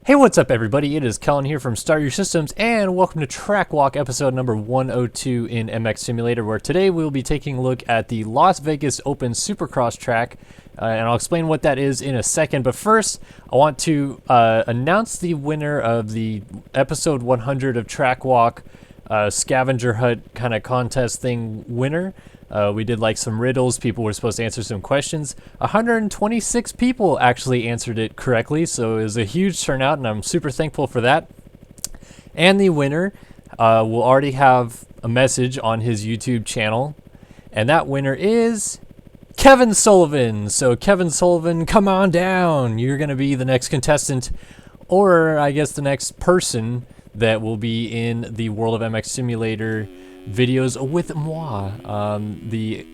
Hey, what's up, everybody? It is Kellen here from Start Your Systems, and welcome to Track Walk episode number 102 in MX Simulator, where today we'll be taking a look at the Las Vegas Open Supercross track, and I'll explain what that is in a second. But first, I want to announce the winner of the episode 100 of Track Walk scavenger hunt kind of contest thing winner. We did like some riddles. People were supposed to answer some questions. 126 people actually answered it correctly, so it was a huge turnout, and I'm super thankful for that. And the winner will already have a message on his YouTube channel, and that winner is Kevin Sullivan. So Kevin Sullivan, come on down. You're going to be the next contestant, or I guess the next person that will be in the World of MX Simulator videos with moi. The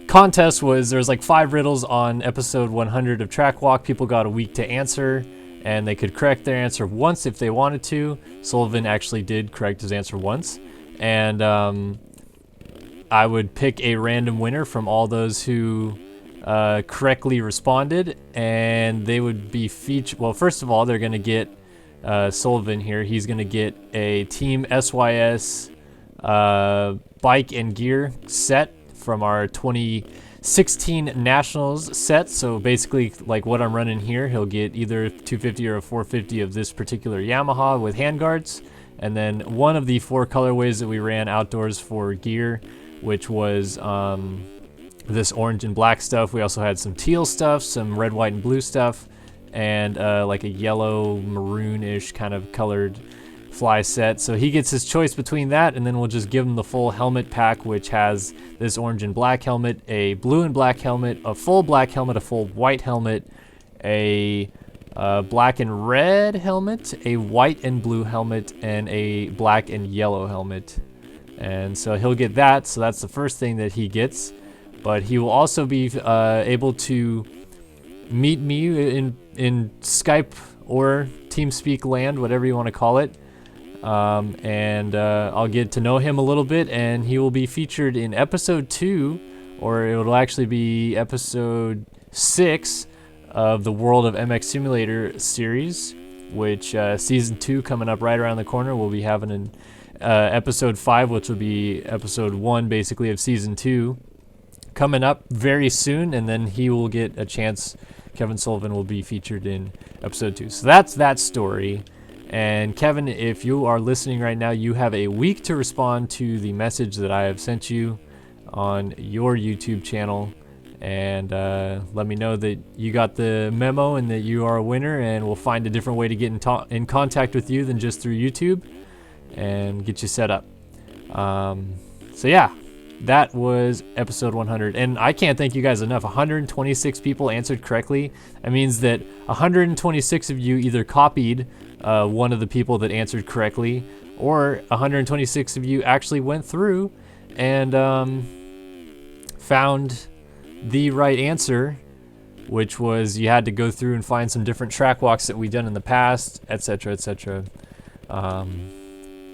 contest was, there's like 5 riddles on episode 100 of Track Walk. People got a week to answer, and they could correct their answer once if they wanted to. Sullivan actually did correct his answer once, and I would pick a random winner from all those who correctly responded, and they would be featured. Well, first of all, they're going to get Sullivan here. He's going to get a Team SYS bike and gear set from our 2016 Nationals set. So basically, like what I'm running here, he'll get either 250 or a 450 of this particular Yamaha with handguards, and then one of the 4 colorways that we ran outdoors for gear, which was this orange and black stuff. We also had some teal stuff, some red, white, and blue stuff, and like a yellow maroonish kind of colored fly set. So he gets his choice between that, and then we'll just give him the full helmet pack, which has this orange and black helmet, a blue and black helmet, a full black helmet, a full white helmet, a black and red helmet, a white and blue helmet, and a black and yellow helmet. And so he'll get that. So that's the first thing that he gets. But he will also be able to meet me in Skype or TeamSpeak land, whatever you want to call it. And I'll get to know him a little bit, and he will be featured in episode 2, or it will actually be episode 6 of the World of MX Simulator series, which season 2 coming up right around the corner. We'll be having an episode 5, which will be episode 1 basically of season 2 coming up very soon, and then he will get a chance. Kevin Sullivan will be featured in episode 2. So that's that story. And Kevin, if you are listening right now, you have a week to respond to the message that I have sent you on your YouTube channel, and let me know that you got the memo and that you are a winner, and we'll find a different way to get in contact with you than just through YouTube and get you set up. So yeah, that was episode 100, and I can't thank you guys enough. 126 people answered correctly. That means that 126 of you either copied one of the people that answered correctly, or 126 of you actually went through and found the right answer, which was you had to go through and find some different track walks that we've done in the past, etc., etc. So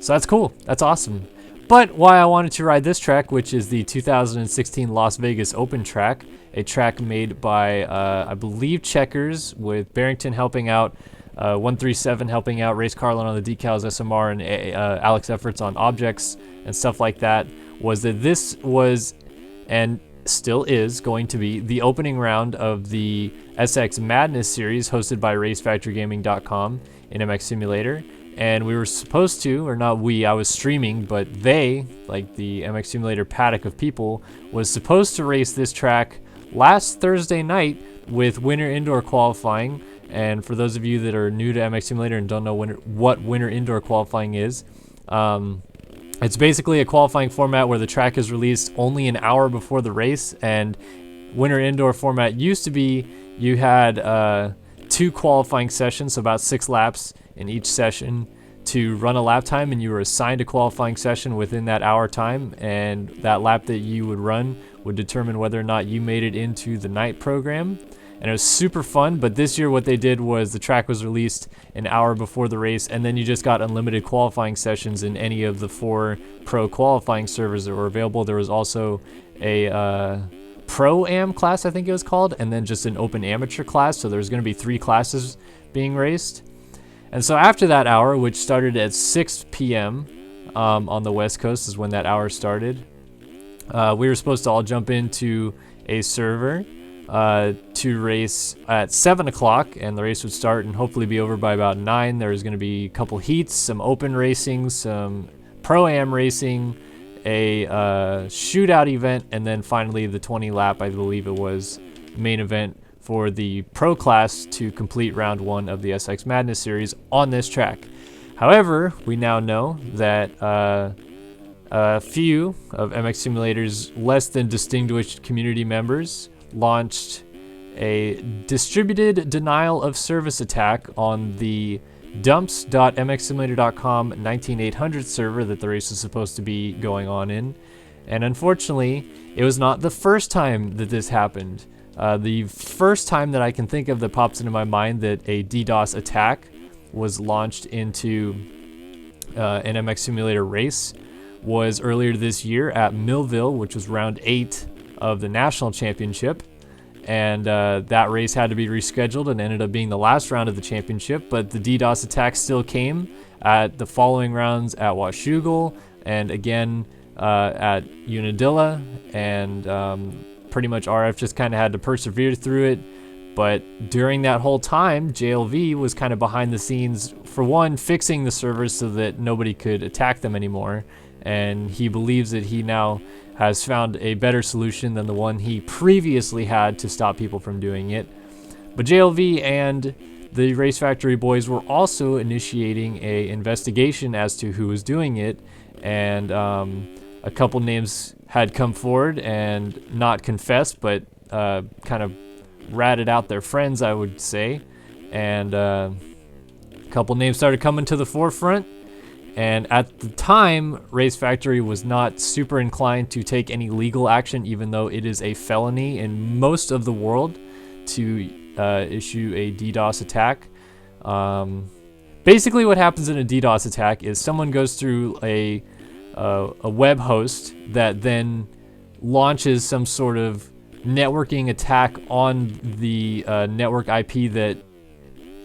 that's cool. That's awesome. But why I wanted to ride this track, which is the 2016 Las Vegas Open track, a track made by, I believe, Checkers, with Barrington helping out, 137 helping out, Race Carlin on the decals, SMR, and Alex Efforts on objects and stuff like that, was that this was, and still is, going to be the opening round of the SX Madness series hosted by RaceFactoryGaming.com in MX Simulator. And we were supposed to, or not we, I was streaming, but they, like the MX Simulator paddock of people, was supposed to race this track last Thursday night with winter indoor qualifying. And for those of you that are new to MX Simulator and don't know what winter indoor qualifying is, it's basically a qualifying format where the track is released only an hour before the race. And winter indoor format used to be you had 2 qualifying sessions, so about 6 laps in each session to run a lap time, and you were assigned a qualifying session within that hour time, and that lap that you would run would determine whether or not you made it into the night program. And it was super fun. But this year what they did was the track was released an hour before the race, and then you just got unlimited qualifying sessions in any of the 4 pro qualifying servers that were available. There was also a Pro-Am class, I think it was called, and then just an open amateur class. So there's going to be 3 classes being raced. And so after that hour, which started at 6 p.m. On the West Coast is when that hour started, we were supposed to all jump into a server to race at 7 o'clock, and the race would start and hopefully be over by about 9. There was going to be a couple heats, some open racing, some pro-am racing, a shootout event, and then finally the 20 lap, I believe it was, main event for the pro class to complete round 1 of the SX Madness series on this track. However, we now know that a few of MX Simulator's less than distinguished community members launched a distributed denial of service attack on the dumps.mxsimulator.com 19800 server that the race is supposed to be going on in. And unfortunately, it was not the first time that this happened. The first time that I can think of that pops into my mind that a DDoS attack was launched into an MX Simulator race was earlier this year at Millville, which was round 8 of the national championship. And that race had to be rescheduled and ended up being the last round of the championship, but the DDoS attack still came at the following rounds at Washougal and again at Unadilla, and pretty much RF just kind of had to persevere through it. But during that whole time, JLV was kind of behind the scenes, for one, fixing the servers so that nobody could attack them anymore, and he believes that he now has found a better solution than the one he previously had to stop people from doing it. But JLV and the Race Factory boys were also initiating a investigation as to who was doing it, and a couple names had come forward and not confessed, but kind of ratted out their friends, I would say. And a couple names started coming to the forefront. And at the time, Race Factory was not super inclined to take any legal action, even though it is a felony in most of the world to issue a DDoS attack. Basically, what happens in a DDoS attack is someone goes through a web host that then launches some sort of networking attack on the network IP that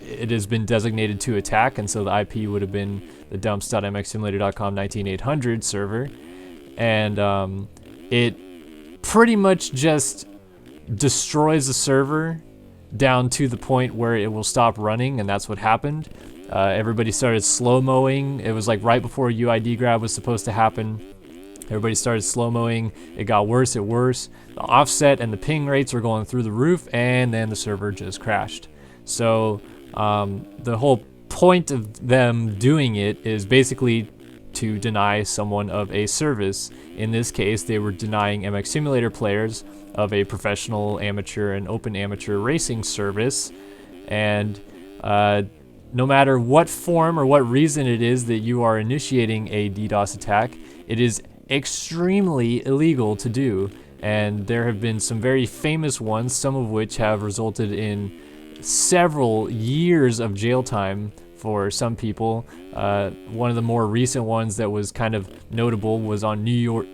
it has been designated to attack, and so the IP would have been the dumps.mxsimulator.com 19800 server, and it pretty much just destroys the server down to the point where it will stop running, and that's what happened. Everybody started slow-mowing. It was like right before UID grab was supposed to happen. Everybody started slow-mowing. It got worse and worse. The offset and the ping rates were going through the roof, and then the server just crashed. So the whole point of them doing it is basically to deny someone of a service. In this case, they were denying MX Simulator players of a professional, amateur, and open amateur racing service. And no matter what form or what reason it is that you are initiating a DDoS attack, it is extremely illegal to do. And there have been some very famous ones, some of which have resulted in several years of jail time for some people. One of the more recent ones that was kind of notable was on New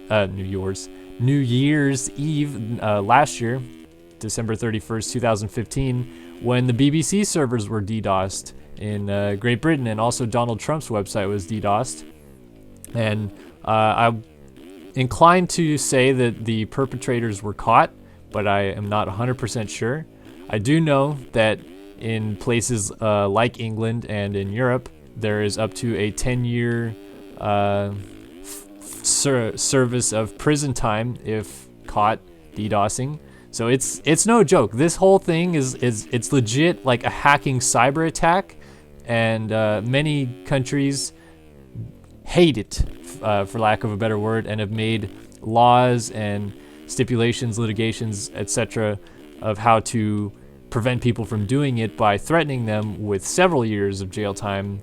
Year's Eve last year, December 31st, 2015, when the BBC servers were DDoSed in Great Britain, and also Donald Trump's website was DDoSed. And I'm inclined to say that the perpetrators were caught, but I am not 100% sure. I do know that in places like England and in Europe, there is up to a 10-year service of prison time if caught DDoSing. So it's no joke. This whole thing it's legit like a hacking cyber attack, and many countries hate it, for lack of a better word, and have made laws and stipulations, litigations, etc. of how to prevent people from doing it by threatening them with several years of jail time,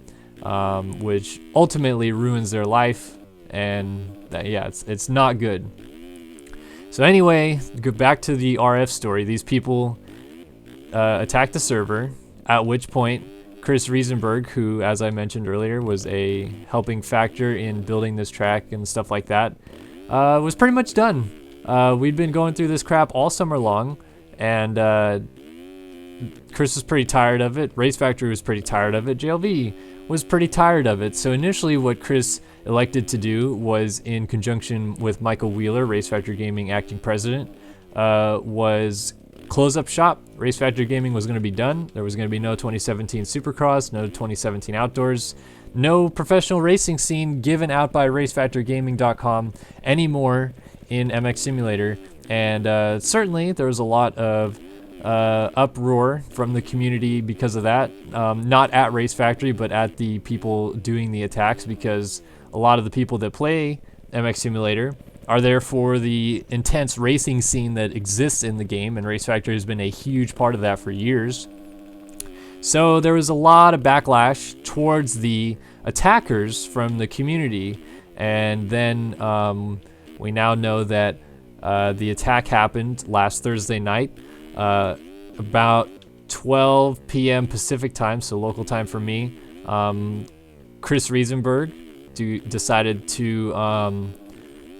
which ultimately ruins their life, and it's not good. So anyway, go back to the RF story. These people attacked the server, at which point Chris Riesenberg, who, as I mentioned earlier, was a helping factor in building this track and stuff like that, was pretty much done. We'd been going through this crap all summer long, and Chris was pretty tired of it. Race Factory was pretty tired of it. JLV was pretty tired of it. So initially what Chris elected to do was, in conjunction with Michael Wheeler, Race Factory Gaming acting president, was close up shop. Race Factory Gaming was going to be done. There was going to be no 2017 Supercross, no 2017 Outdoors, no professional racing scene given out by RaceFactoryGaming.com anymore in MX Simulator. And certainly there was a lot of uproar from the community because of that. Not at Race Factory, but at the people doing the attacks, because a lot of the people that play MX Simulator are there for the intense racing scene that exists in the game, and Race Factory has been a huge part of that for years. So there was a lot of backlash towards the attackers from the community, and then we now know that the attack happened last Thursday night, about 12 p.m. Pacific time, so local time for me. Chris Riesenberg decided to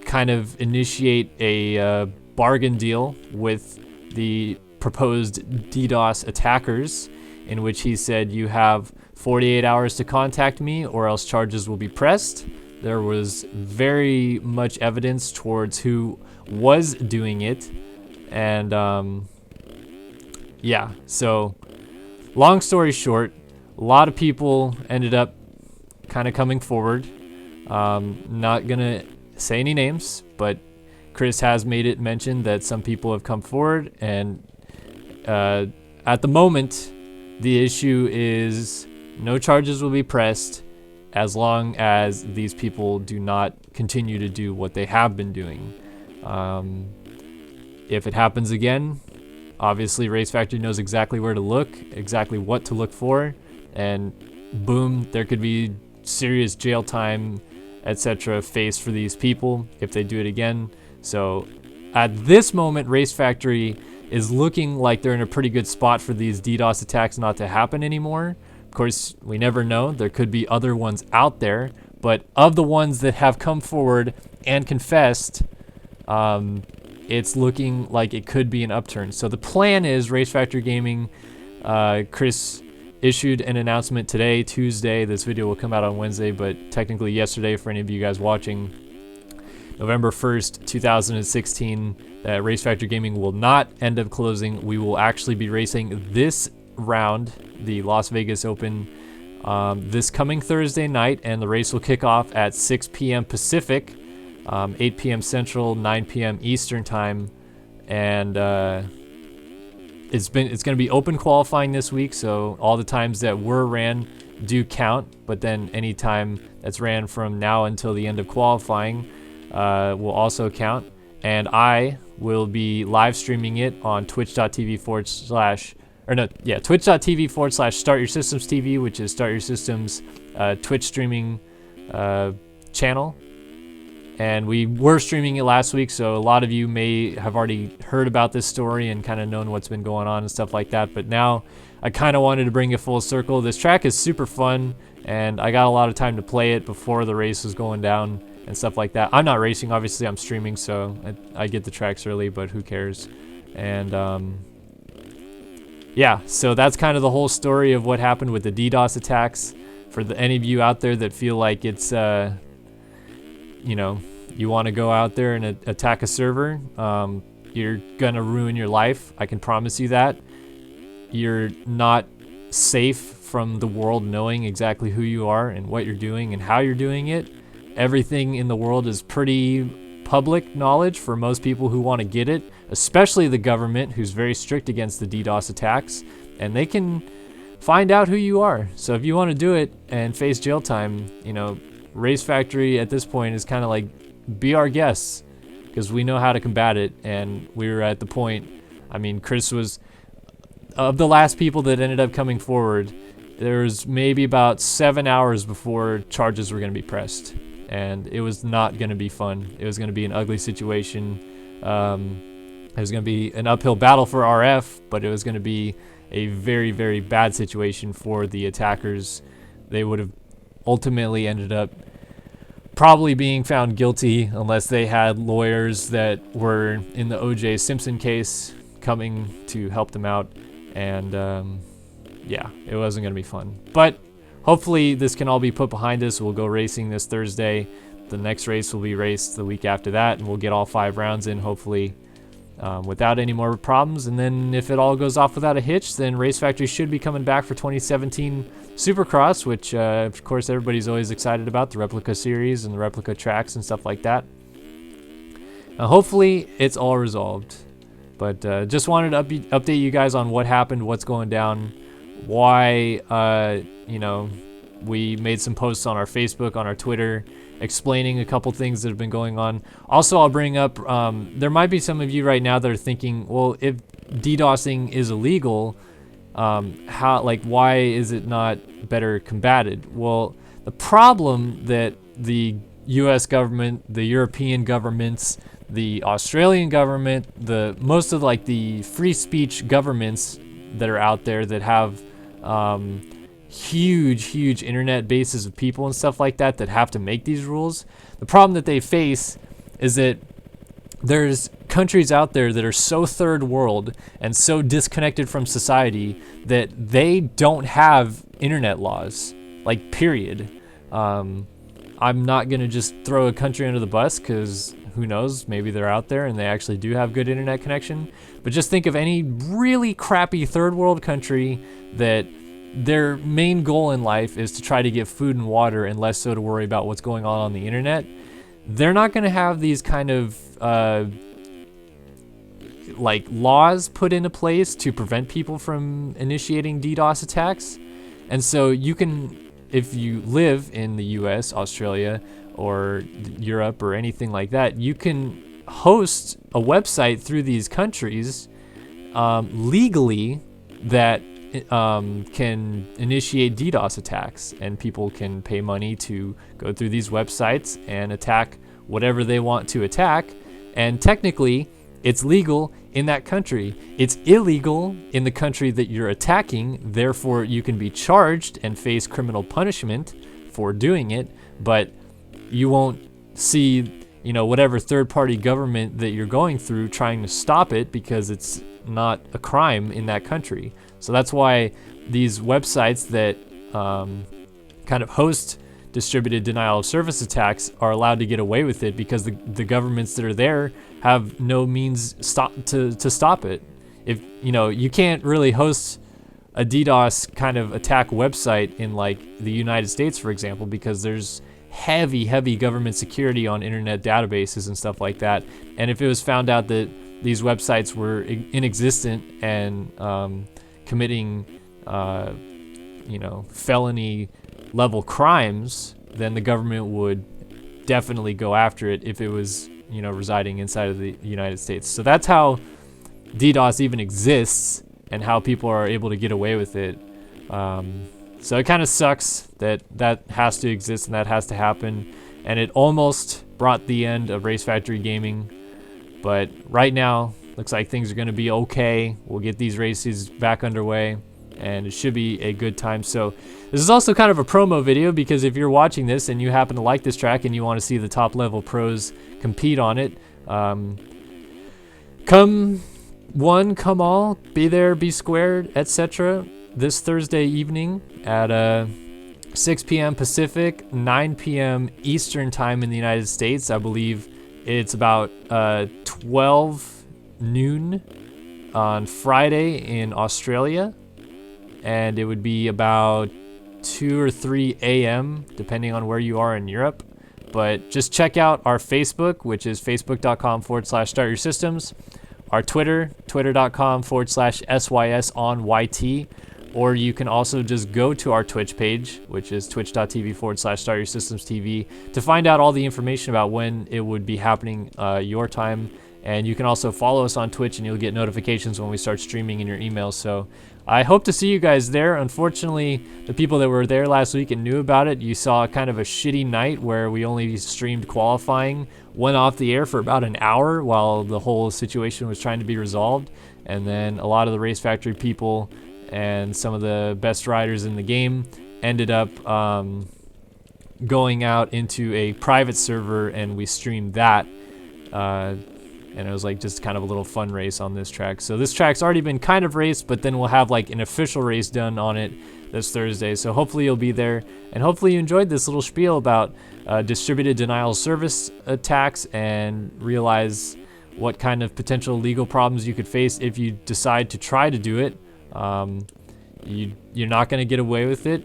kind of initiate a bargain deal with the proposed DDoS attackers, in which he said, you have 48 hours to contact me or else charges will be pressed. There was very much evidence towards who was doing it. And yeah, so long story short, a lot of people ended up kind of coming forward. Not gonna say any names, but Chris has made it mentioned that some people have come forward, and at the moment the issue is no charges will be pressed as long as these people do not continue to do what they have been doing. If it happens again, obviously Race Factory knows exactly where to look, exactly what to look for, and boom, there could be serious jail time, etc. faced for these people if they do it again. So at this moment, Race Factory is looking like they're in a pretty good spot for these DDoS attacks not to happen anymore. Of course, we never know. There could be other ones out there, but of the ones that have come forward and confessed, it's looking like it could be an upturn. So the plan is Race Factory Gaming, Chris issued an announcement today, Tuesday. This video will come out on Wednesday, but technically yesterday for any of you guys watching, November 1st, 2016, that Race Factory Gaming will not end up closing. We will actually be racing this round, the Las Vegas Open, this coming Thursday night, and the race will kick off at 6 p.m. Pacific, 8 p.m. Central, 9 p.m. Eastern time, and it's going to be open qualifying this week, so all the times that were ran do count, but then any time that's ran from now until the end of qualifying will also count. And I will be live streaming it on twitch.tv Start Your Systems TV, which is Start Your Systems Twitch streaming channel. And we were streaming it last week, so a lot of you may have already heard about this story and kind of known what's been going on and stuff like that. But now I kind of wanted to bring it full circle. This track is super fun, and I got a lot of time to play it before the race was going down and stuff like that. I'm not racing, obviously, I'm streaming, so I get the tracks early, but who cares? And yeah, so that's kind of the whole story of what happened with the DDoS attacks. For any of you out there that feel like it's you know, you want to go out there and attack a server, you're gonna ruin your life. I can promise you that. You're not safe from the world knowing exactly who you are and what you're doing and how you're doing it. Everything in the world is pretty public knowledge for most people who want to get it, especially the government, who's very strict against the DDoS attacks, and they can find out who you are. So if you want to do it and face jail time, you know, Race Factory at this point is kind of like, be our guests, because we know how to combat it. And we were at the point, I mean, Chris was, of the last people that ended up coming forward, there was maybe about 7 hours before charges were going to be pressed. And it was not going to be fun. It was going to be an ugly situation. It was going to be an uphill battle for RF, but it was going to be a very, very bad situation for the attackers. They would have ultimately ended up probably being found guilty unless they had lawyers that were in the O.J. Simpson case coming to help them out. and yeah, it wasn't going to be fun. But hopefully this can all be put behind us. We'll go racing this Thursday. The next race will be raced the week after that, and we'll get all 5 rounds in, hopefully, without any more problems. And then if it all goes off without a hitch, then Race Factory should be coming back for 2017 Supercross, which, of course, everybody's always excited about, the replica series and the replica tracks and stuff like that. Hopefully, it's all resolved. But just wanted to update you guys on what happened, what's going down, why, you know, we made some posts on our Facebook, on our Twitter, explaining a couple things that have been going on. Also, I'll bring up, there might be some of you right now that are thinking, well, if DDoSing is illegal, why is it not better combated? Well, the problem that the US government, the European governments, the Australian government, most of like the free speech governments that are out there that have huge internet bases of people and stuff like that have to make these rules. The problem that they face is that there's countries out there that are so third world and so disconnected from society that they don't have internet laws, like, period. I'm not going to just throw a country under the bus, because who knows, maybe they're out there and they actually do have good internet connection. But just think of any really crappy third world country that their main goal in life is to try to get food and water and less so to worry about what's going on the internet. They're not going to have these kind of like laws put into place to prevent people from initiating DDoS attacks. And so you can, if you live in the US, Australia, or Europe, or anything like that, you can host a website through these countries legally that can initiate DDoS attacks, and people can pay money to go through these websites and attack whatever they want to attack. And technically, it's legal in that country. It's illegal in the country that you're attacking. Therefore, you can be charged and face criminal punishment for doing it, but you won't see, you know, whatever third-party government that you're going through trying to stop it, because it's not a crime in that country. So that's why these websites that kind of host distributed denial of service attacks are allowed to get away with it, because the governments that are there have no means to stop it. If you know, you can't really host a DDoS kind of attack website in like the United States, for example, because there's heavy government security on internet databases and stuff like that. And if it was found out that these websites were inexistent and committing, you know, felony level crimes, then the government would definitely go after it if it was, you know, residing inside of the United States. So that's how DDoS even exists and how people are able to get away with it. So it kind of sucks that that has to exist and that has to happen. And it almost brought the end of Race Factory Gaming. But right now, looks like things are going to be okay. We'll get these races back underway, and it should be a good time. So this is also kind of a promo video, because if you're watching this and you happen to like this track and you want to see the top level pros compete on it, come one, come all, be there, be squared, etc. this Thursday evening at 6 p.m. Pacific, 9 p.m. Eastern time in the United States. I believe it's about 12 noon on Friday in Australia, and it would be about 2 or 3 a.m. depending on where you are in Europe. But just check out our Facebook, which is facebook.com/startyoursystems, our Twitter, twitter.com/SYSOnYT, or you can also just go to our Twitch page, which is twitch.tv/startyourSystemsTV, to find out all the information about when it would be happening your time. And you can also follow us on Twitch, and you'll get notifications when we start streaming in your email. So I hope to see you guys there. Unfortunately, the people that were there last week and knew about it, you saw kind of a shitty night where we only streamed qualifying, went off the air for about an hour while the whole situation was trying to be resolved. And then a lot of the Race Factory people and some of the best riders in the game ended up going out into a private server, and we streamed that. and it was like just kind of a little fun race on this track. So this track's already been kind of raced, but then we'll have like an official race done on it this Thursday. So hopefully you'll be there, and hopefully you enjoyed this little spiel about distributed denial of service attacks, and realize what kind of potential legal problems you could face if you decide to try to do it. You're not going to get away with it.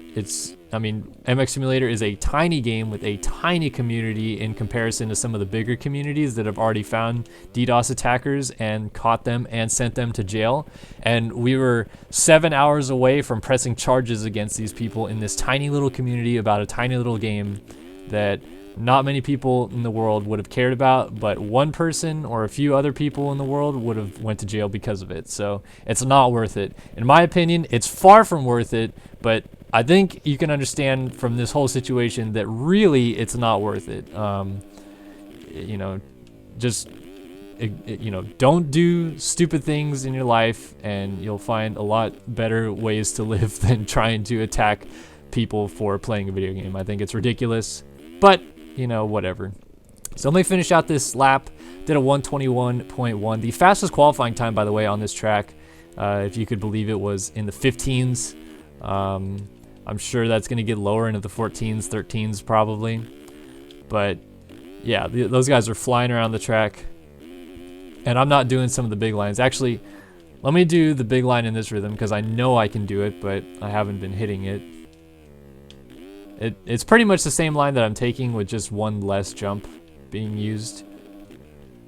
I mean, MX Simulator is a tiny game with a tiny community in comparison to some of the bigger communities that have already found DDoS attackers and caught them and sent them to jail. And we were 7 hours away from pressing charges against these people in this tiny little community about a tiny little game that not many people in the world would have cared about, but one person or a few other people in the world would have went to jail because of it. So it's not worth it. In my opinion, it's far from worth it, but I think you can understand from this whole situation that really it's not worth it. You know, just, you know, don't do stupid things in your life, and you'll find a lot better ways to live than trying to attack people for playing a video game. I think it's ridiculous, but you know, whatever. So let me finish out this lap. Did a 1:21.1. The fastest qualifying time, by the way, on this track, if you could believe it, was in the 15s. I'm sure that's going to get lower into the 14s, 13s probably. But yeah, those guys are flying around the track. And I'm not doing some of the big lines. Actually, let me do the big line in this rhythm because I know I can do it, but I haven't been hitting it. It's pretty much the same line that I'm taking with just one less jump being used.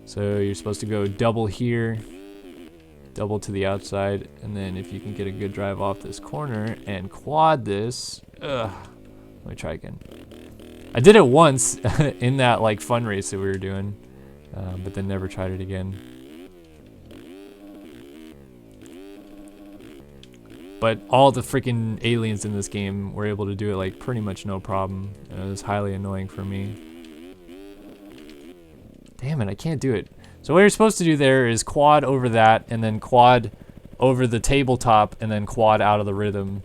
So you're supposed to go double here, double to the outside, and then if you can get a good drive off this corner and quad this. Let me try again. I did it once in that like fun race that we were doing, but then never tried it again. But all the freaking aliens in this game were able to do it like pretty much no problem. And it was highly annoying for me. Damn it, I can't do it. So what you're supposed to do there is quad over that, and then quad over the tabletop, and then quad out of the rhythm.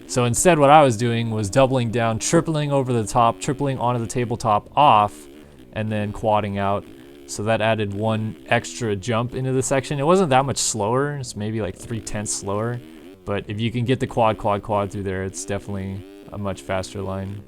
So instead what I was doing was doubling down, tripling over the top, tripling onto the tabletop off, and then quadding out. So that added one extra jump into the section. It wasn't that much slower. It's maybe like 3/10 slower. But if you can get the quad through there, it's definitely a much faster line.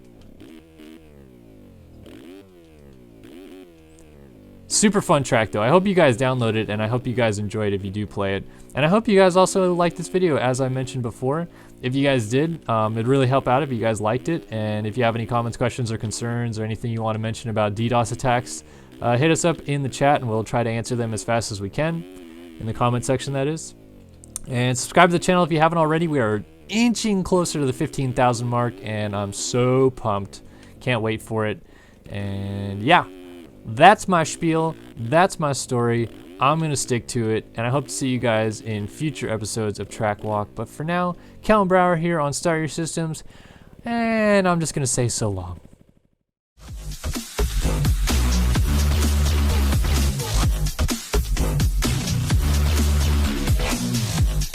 Super fun track though. I hope you guys download it, and I hope you guys enjoy it if you do play it. And I hope you guys also liked this video, as I mentioned before. If you guys did, it'd really help out if you guys liked it. And if you have any comments, questions, or concerns, or anything you want to mention about DDoS attacks, hit us up in the chat and we'll try to answer them as fast as we can. In the comment section, that is. And subscribe to the channel if you haven't already. We are inching closer to the 15,000 mark, and I'm so pumped. Can't wait for it. And yeah, that's my spiel. That's my story. I'm going to stick to it, and I hope to see you guys in future episodes of Track Walk. But for now, Kellen Brower here on Start Your Systems, and I'm just going to say so long.